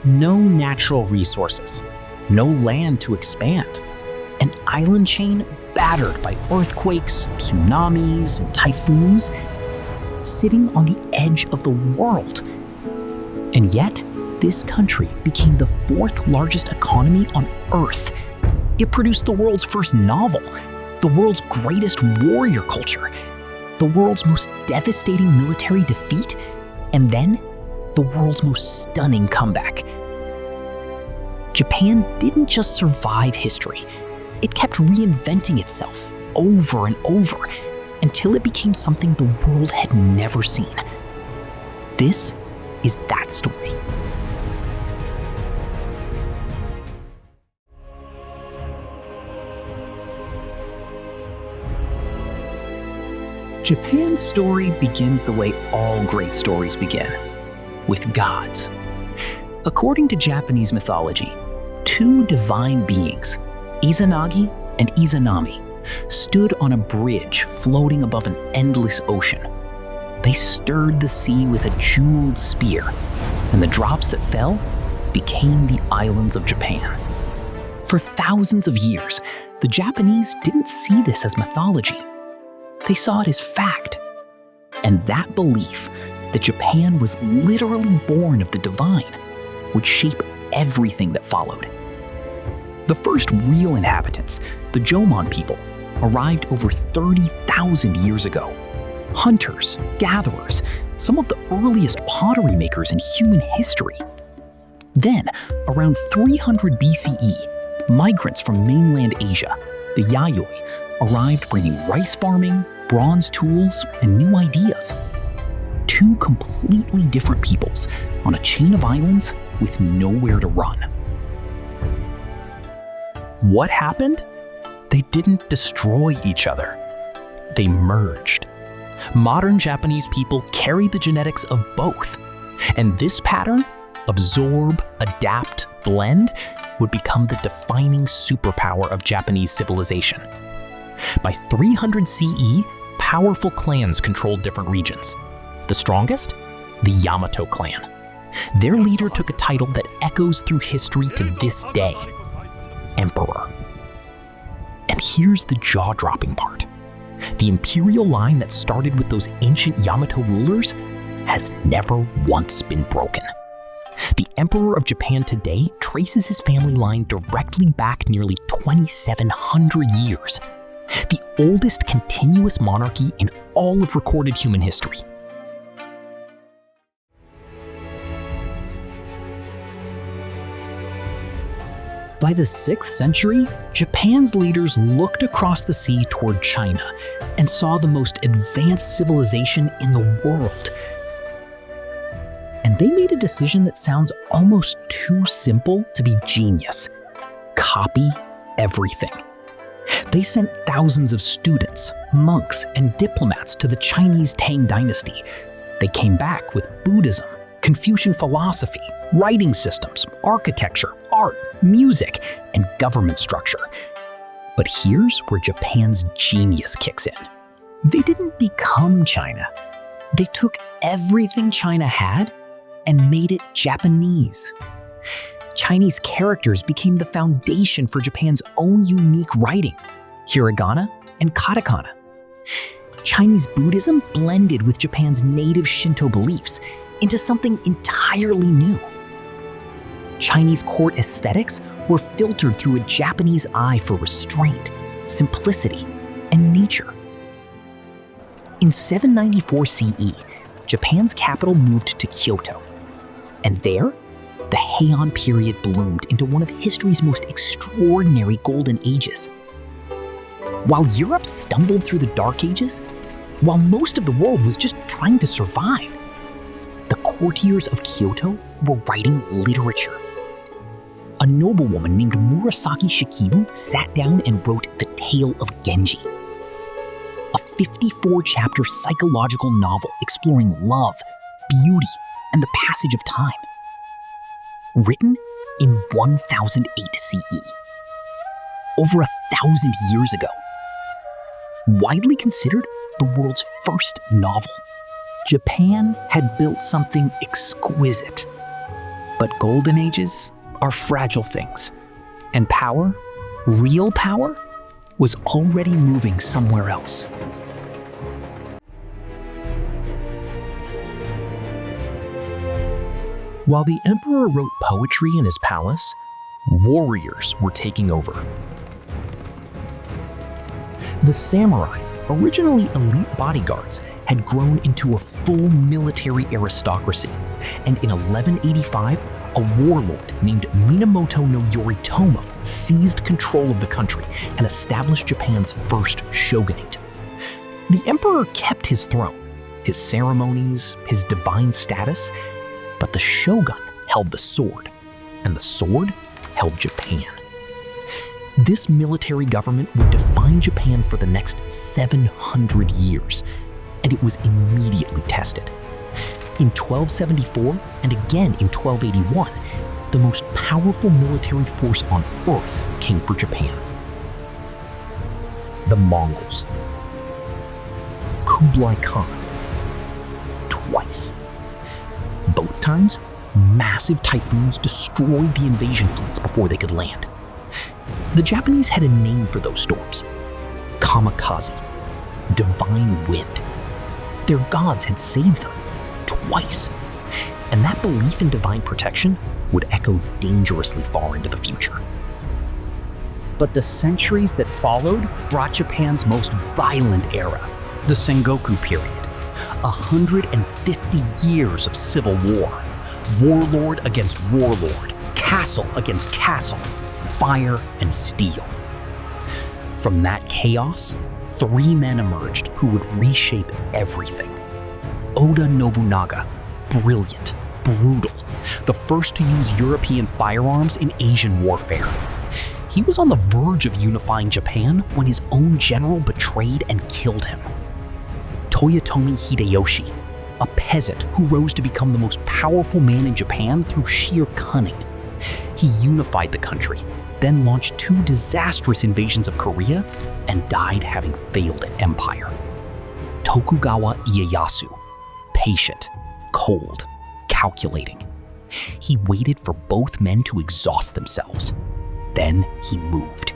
No natural resources, no land to expand, an island chain battered by earthquakes, tsunamis, and typhoons, sitting on the edge of the world. And yet, this country became the fourth largest economy on Earth. It produced the world's first novel, the world's greatest warrior culture, the world's most devastating military defeat, and then the world's most stunning comeback. Japan didn't just survive history, it kept reinventing itself over and over until it became something the world had never seen. This is that story. Japan's story begins the way all great stories begin, with gods. According to Japanese mythology, two divine beings, Izanagi and Izanami, stood on a bridge floating above an endless ocean. They stirred the sea with a jeweled spear, and the drops that fell became the islands of Japan. For thousands of years, the Japanese didn't see this as mythology. They saw it as fact. And that belief that Japan was literally born of the divine would shape everything that followed. The first real inhabitants, the Jomon people, arrived over 30,000 years ago. Hunters, gatherers, some of the earliest pottery makers in human history. Then, around 300 BCE, migrants from mainland Asia, the Yayoi, arrived bringing rice farming, bronze tools, and new ideas. Two completely different peoples on a chain of islands with nowhere to run. What happened? They didn't destroy each other. They merged. Modern Japanese people carry the genetics of both, and this pattern, absorb, adapt, blend, would become the defining superpower of Japanese civilization. By 300 CE, powerful clans controlled different regions. The strongest? The Yamato clan. Their leader took a title that echoes through history to this day: Emperor. And here's the jaw-dropping part. The imperial line that started with those ancient Yamato rulers has never once been broken. The Emperor of Japan today traces his family line directly back nearly 2,700 years, the oldest continuous monarchy in all of recorded human history. By the 6th century, Japan's leaders looked across the sea toward China and saw the most advanced civilization in the world. And they made a decision that sounds almost too simple to be genius: copy everything. They sent thousands of students, monks, and diplomats to the Chinese Tang dynasty. They came back with Buddhism, Confucian philosophy, writing systems, architecture, art, music, and government structure. But here's where Japan's genius kicks in. They didn't become China. They took everything China had and made it Japanese. Chinese characters became the foundation for Japan's own unique writing, hiragana and katakana. Chinese Buddhism blended with Japan's native Shinto beliefs into something entirely new. Chinese court aesthetics were filtered through a Japanese eye for restraint, simplicity, and nature. In 794 CE, Japan's capital moved to Kyoto, and there, the Heian period bloomed into one of history's most extraordinary golden ages. While Europe stumbled through the Dark Ages, while most of the world was just trying to survive, the courtiers of Kyoto were writing literature. A noblewoman named Murasaki Shikibu sat down and wrote The Tale of Genji, a 54-chapter psychological novel exploring love, beauty, and the passage of time. Written in 1008 CE, over 1,000 years ago. Widely considered the world's first novel, Japan had built something exquisite. But golden ages are fragile things, and power, real power, was already moving somewhere else. While the emperor wrote poetry in his palace, warriors were taking over. The samurai, originally elite bodyguards, had grown into a full military aristocracy, and in 1185, a warlord named Minamoto no Yoritomo seized control of the country and established Japan's first shogunate. The emperor kept his throne, his ceremonies, his divine status, but the shogun held the sword, and the sword held Japan. This military government would define Japan for the next 700 years, and it was immediately tested. In 1274 and again in 1281, the most powerful military force on Earth came for Japan. The Mongols. Kublai Khan. Twice. Both times, massive typhoons destroyed the invasion fleets before they could land. The Japanese had a name for those storms: kamikaze, divine wind. Their gods had saved them twice, and that belief in divine protection would echo dangerously far into the future. But the centuries that followed brought Japan's most violent era, the Sengoku period. 150 years of civil war, warlord against warlord, castle against castle, fire and steel. From that chaos, 3 men emerged who would reshape everything. Oda Nobunaga, brilliant, brutal, the first to use European firearms in Asian warfare. He was on the verge of unifying Japan when his own general betrayed and killed him. Toyotomi Hideyoshi, a peasant who rose to become the most powerful man in Japan through sheer cunning. He unified the country, then launched 2 disastrous invasions of Korea and died having failed at empire. Tokugawa Ieyasu, patient, cold, calculating. He waited for both men to exhaust themselves. Then he moved.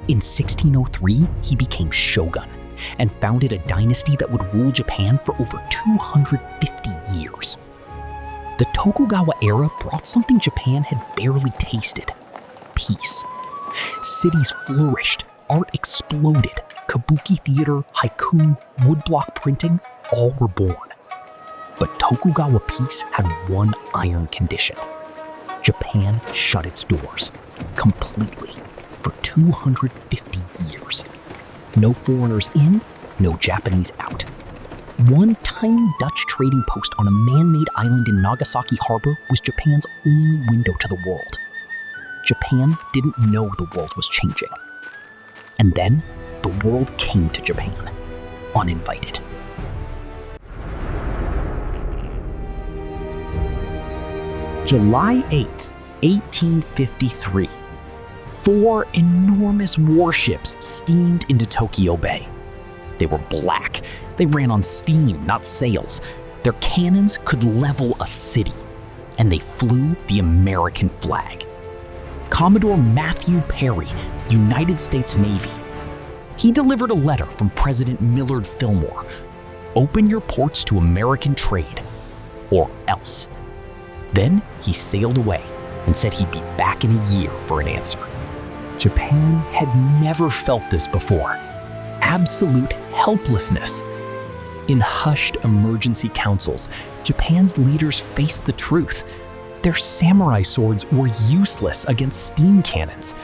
In 1603, he became shogun and founded a dynasty that would rule Japan for over 250 years. The Tokugawa era brought something Japan had barely tasted: peace. Cities flourished, art exploded, kabuki theater, haiku, woodblock printing, all were born. But Tokugawa peace had one iron condition: Japan shut its doors, completely, for 250 years. No foreigners in, no Japanese out. One tiny Dutch trading post on a man-made island in Nagasaki Harbor was Japan's only window to the world. Japan didn't know the world was changing. And then, the world came to Japan, uninvited. July 8th, 1853. 4 enormous warships steamed into Tokyo Bay. They were black. They ran on steam, not sails. Their cannons could level a city, and they flew the American flag. Commodore Matthew Perry, United States Navy. He delivered a letter from President Millard Fillmore: "Open your ports to American trade, or else." Then he sailed away and said he'd be back in a year for an answer. Japan had never felt this before: absolute helplessness. In hushed emergency councils, Japan's leaders faced the truth. Their samurai swords were useless against steam cannons.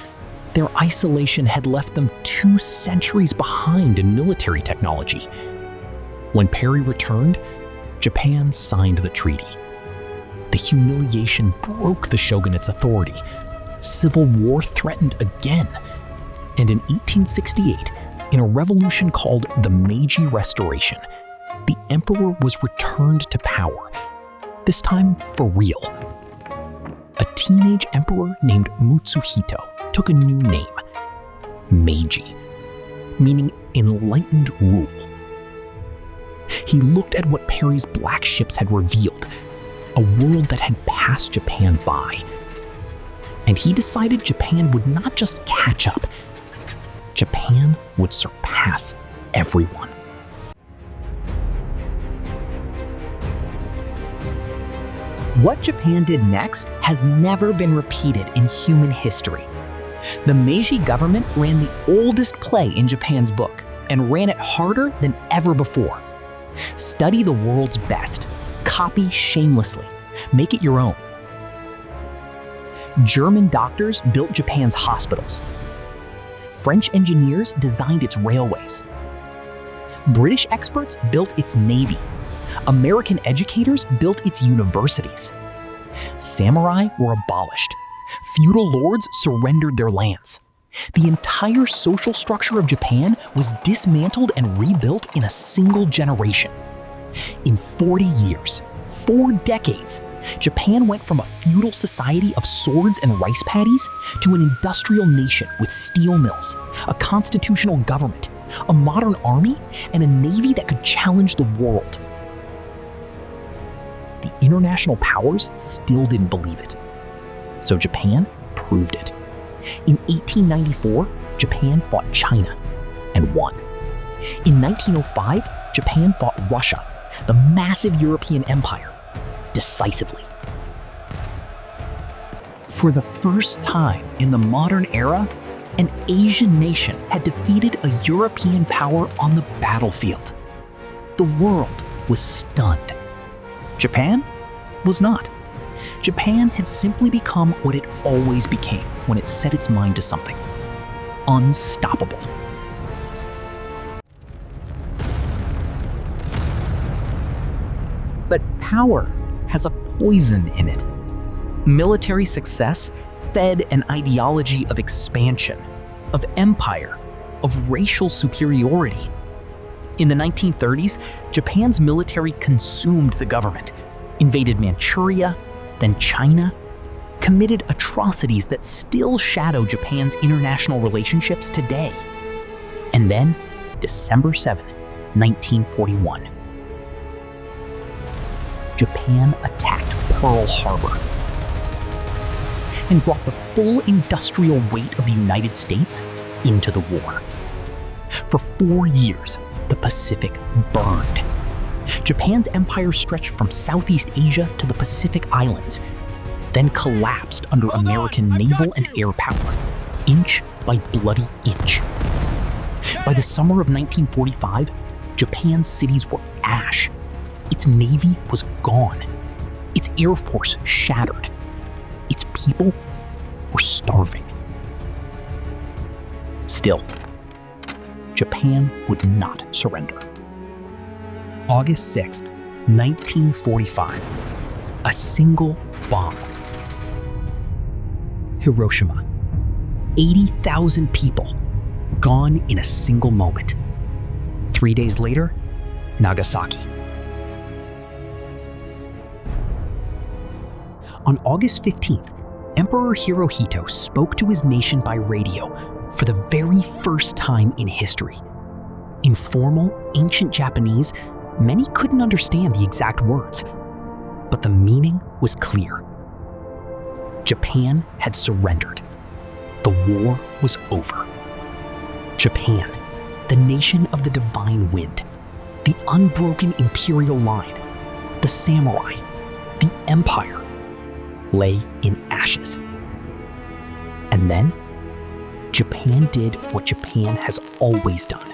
Their isolation had left them 2 centuries behind in military technology. When Perry returned, Japan signed the treaty. The humiliation broke the shogunate's authority. Civil war threatened again. And in 1868, in a revolution called the Meiji Restoration, the emperor was returned to power, this time for real. A teenage emperor named Mutsuhito took a new name: Meiji, meaning enlightened rule. He looked at what Perry's black ships had revealed. a world that had passed Japan by. And he decided Japan would not just catch up, Japan would surpass everyone. What Japan did next has never been repeated in human history. The Meiji government ran the oldest play in Japan's book and ran it harder than ever before. Study the world's best, copy shamelessly, make it your own. German doctors built Japan's hospitals. French engineers designed its railways. British experts built its navy. American educators built its universities. Samurai were abolished. Feudal lords surrendered their lands. The entire social structure of Japan was dismantled and rebuilt in a single generation. In 40 years, 4 decades, Japan went from a feudal society of swords and rice paddies to an industrial nation with steel mills, a constitutional government, a modern army, and a navy that could challenge the world. The international powers still didn't believe it. So Japan proved it. In 1894, Japan fought China and won. In 1905, Japan fought Russia, the massive European empire, decisively. For the first time in the modern era, an Asian nation had defeated a European power on the battlefield. The world was stunned. Japan was not. Japan had simply become what it always became when it set its mind to something: unstoppable. But power has a poison in it. Military success fed an ideology of expansion, of empire, of racial superiority. In the 1930s, Japan's military consumed the government, invaded Manchuria, then China, committed atrocities that still shadow Japan's international relationships today. And then, December 7, 1941. Japan attacked Pearl Harbor and brought the full industrial weight of the United States into the war. For 4 years, the Pacific burned. Japan's empire stretched from Southeast Asia to the Pacific Islands, then collapsed under American naval and air power, inch by bloody inch. By the summer of 1945, Japan's cities were ash. Its navy was gone. Its air force shattered. Its people were starving. Still, Japan would not surrender. August 6, 1945, a single bomb. Hiroshima, 80,000 people, gone in a single moment. 3 days later, Nagasaki. On August 15th, Emperor Hirohito spoke to his nation by radio for the very first time in history. In formal, ancient Japanese, many couldn't understand the exact words, but the meaning was clear. Japan had surrendered. The war was over. Japan, the nation of the divine wind, the unbroken imperial line, the samurai, the empire, lay in ashes. And then, Japan did what Japan has always done.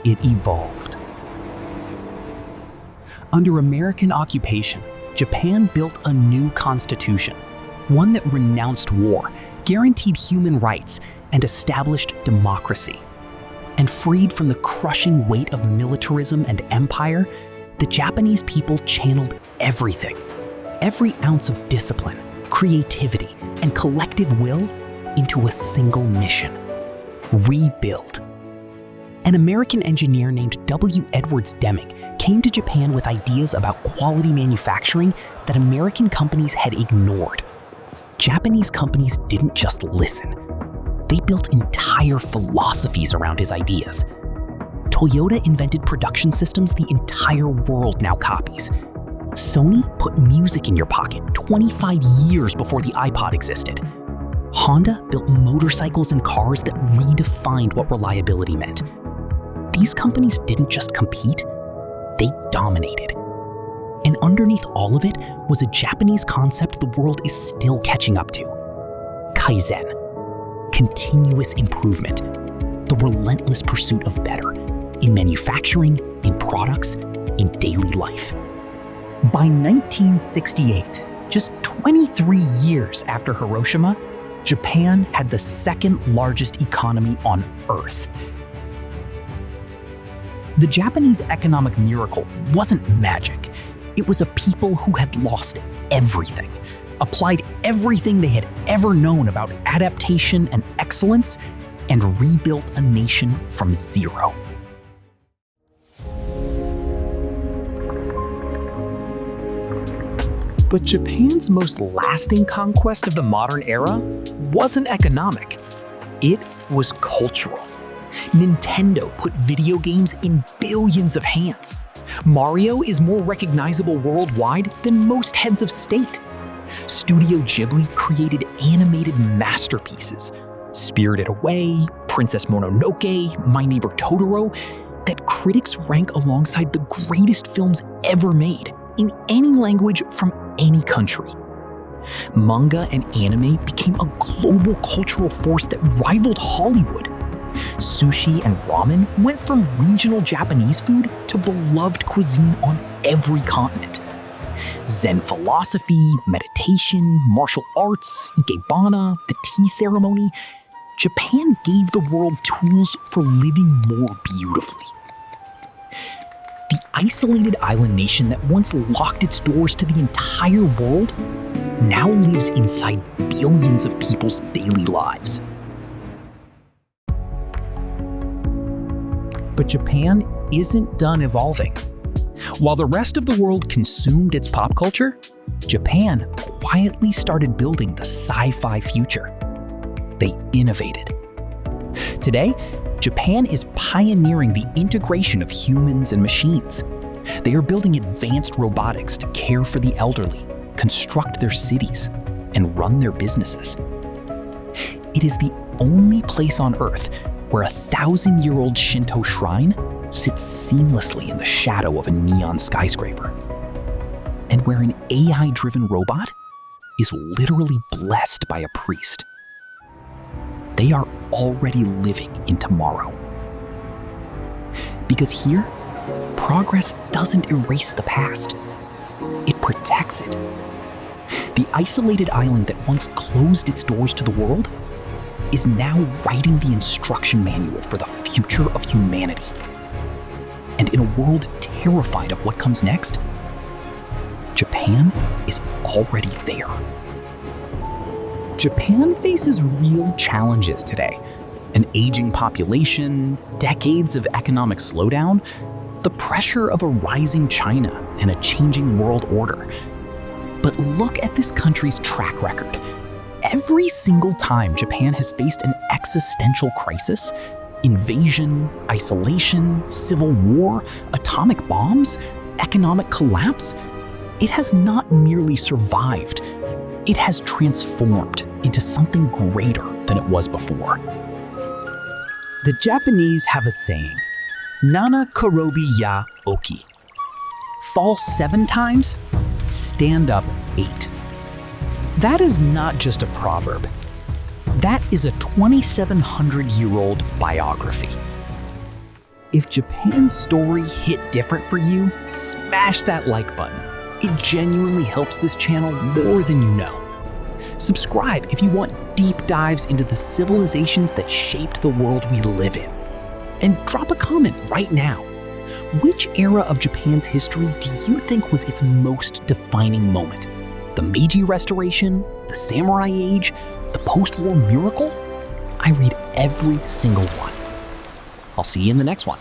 It evolved. Under American occupation, Japan built a new constitution, one that renounced war, guaranteed human rights, and established democracy. And freed from the crushing weight of militarism and empire, the Japanese people channeled everything, every ounce of discipline, creativity, and collective will into a single mission: rebuild. An American engineer named W. Edwards Deming came to Japan with ideas about quality manufacturing that American companies had ignored. Japanese companies didn't just listen. They built entire philosophies around his ideas. Toyota invented production systems the entire world now copies. Sony put music in your pocket 25 years before the iPod existed. Honda built motorcycles and cars that redefined what reliability meant. These companies didn't just compete, they dominated. And underneath all of it was a Japanese concept the world is still catching up to: Kaizen, continuous improvement, the relentless pursuit of better in manufacturing, in products, in daily life. By 1968, just 23 years after Hiroshima, Japan had the second largest economy on Earth. The Japanese economic miracle wasn't magic. It was a people who had lost everything, applied everything they had ever known about adaptation and excellence, and rebuilt a nation from zero. But Japan's most lasting conquest of the modern era wasn't economic. It was cultural. Nintendo put video games in billions of hands. Mario is more recognizable worldwide than most heads of state. Studio Ghibli created animated masterpieces, Spirited Away, Princess Mononoke, My Neighbor Totoro, that critics rank alongside the greatest films ever made in any language from any country. Manga and anime became a global cultural force that rivaled Hollywood. Sushi and ramen went from regional Japanese food to beloved cuisine on every continent. Zen philosophy, meditation, martial arts, ikebana, the tea ceremony, Japan gave the world tools for living more beautifully. The isolated island nation that once locked its doors to the entire world now lives inside billions of people's daily lives. But Japan isn't done evolving. While the rest of the world consumed its pop culture, Japan quietly started building the sci-fi future. They innovated. Today, Japan is pioneering the integration of humans and machines. They are building advanced robotics to care for the elderly, construct their cities, and run their businesses. It is the only place on Earth where a 1,000-year-old Shinto shrine sits seamlessly in the shadow of a neon skyscraper, and where an AI-driven robot is literally blessed by a priest. They are already living in tomorrow. Because here, progress doesn't erase the past. It protects it. The isolated island that once closed its doors to the world is now writing the instruction manual for the future of humanity. And in a world terrified of what comes next, Japan is already there. Japan faces real challenges today: an aging population, decades of economic slowdown, the pressure of a rising China, and a changing world order. But look at this country's track record. Every single time Japan has faced an existential crisis, invasion, isolation, civil war, atomic bombs, economic collapse, it has not merely survived, it has transformed into something greater than it was before. The Japanese have a saying, Nana Korobi ya Oki. Fall 7 times, stand up 8. That is not just a proverb. That is a 2,700-year-old biography. If Japan's story hit different for you, smash that like button. It genuinely helps this channel more than you know. Subscribe if you want deep dives into the civilizations that shaped the world we live in. And drop a comment right now. Which era of Japan's history do you think was its most defining moment? The Meiji Restoration, the Samurai Age, the post-war miracle? I read every single one. I'll see you in the next one.